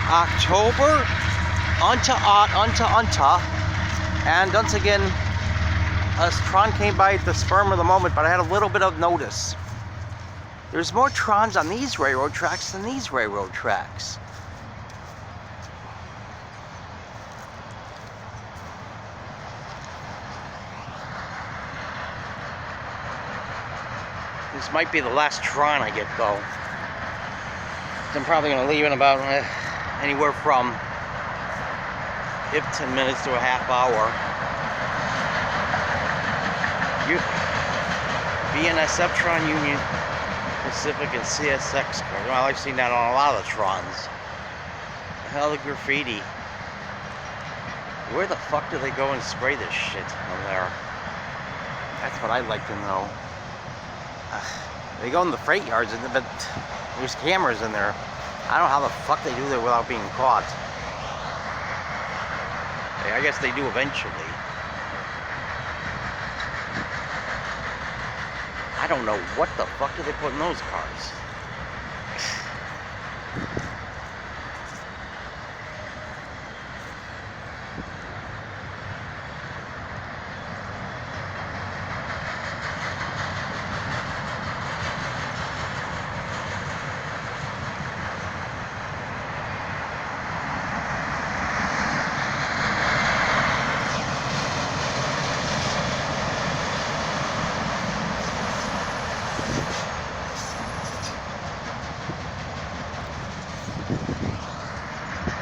October, and once again, a tron came by at the spur of the moment, but I had a little bit of notice. There's more trons on these railroad tracks than these railroad tracks. This might be the last tron I get, though. I'm probably going to leave in about anywhere from 15 minutes to a half hour. BNSF Tron Union Pacific and CSX cars. Well, I've seen that on a lot of the trons. Hell, the graffiti. Where the fuck do they go and spray this shit on there? That's what I'd like to know. They go in the freight yards, but there's cameras in there. I don't know how the fuck they do that without being caught. I guess they do eventually. I don't know what the fuck do they put in those cars.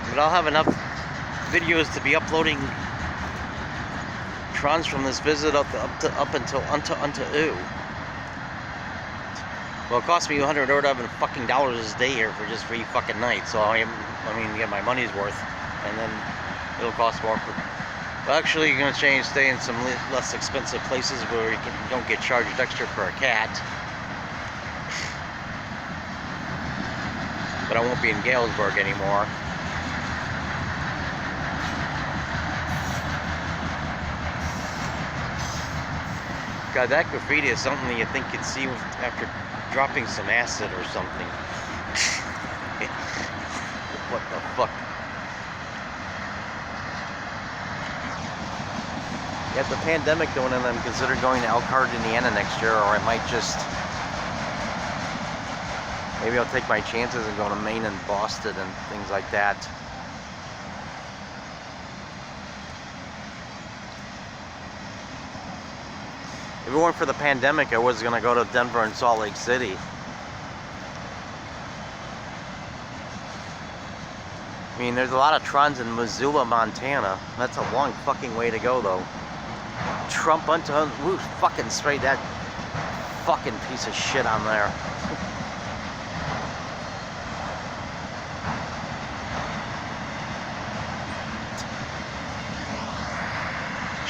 But I'll have enough videos to be uploading trons from this visit up until ooh. Well, it cost me $100 fucking a day here for just 3 fucking nights, so I mean, get my money's worth, and then it'll cost more for. Well, actually, you're gonna stay in some less expensive places where you don't get charged extra for a cat. But I won't be in Galesburg anymore. God, that graffiti is something that you think you'd see after dropping some acid or something. What the fuck? You have the pandemic going on, I'm considering going to Elkhart, Indiana next year, or I might just... Maybe I'll take my chances and go to Maine and Boston and things like that. If it weren't for the pandemic, I was going to go to Denver and Salt Lake City. I mean, there's a lot of trons in Missoula, Montana. That's a long fucking way to go, though. Trump unto... Who fucking sprayed that fucking piece of shit on there?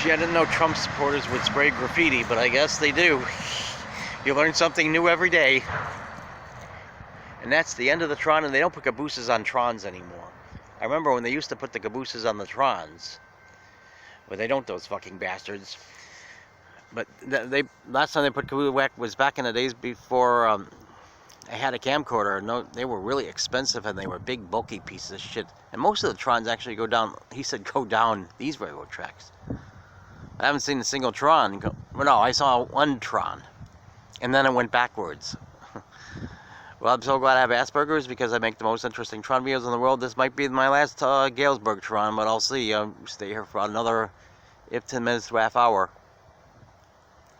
I didn't know Trump supporters would spray graffiti, but I guess they do. You learn something new every day. And that's the end of the tron, and they don't put cabooses on trons anymore. I remember when they used to put the cabooses on the trons. But they don't, those fucking bastards. But last time they put caboose was back in the days before I had a camcorder. No, they were really expensive, and they were big, bulky pieces of shit. And most of the trons actually go down, he said, go down these railroad tracks. I haven't seen a single tron go. Well, no, I saw one tron, and then it went backwards. Well, I'm so glad I have Asperger's because I make the most interesting tron videos in the world. This might be my last Galesburg tron, but I'll see. Stay here for another 15 minutes to a half hour.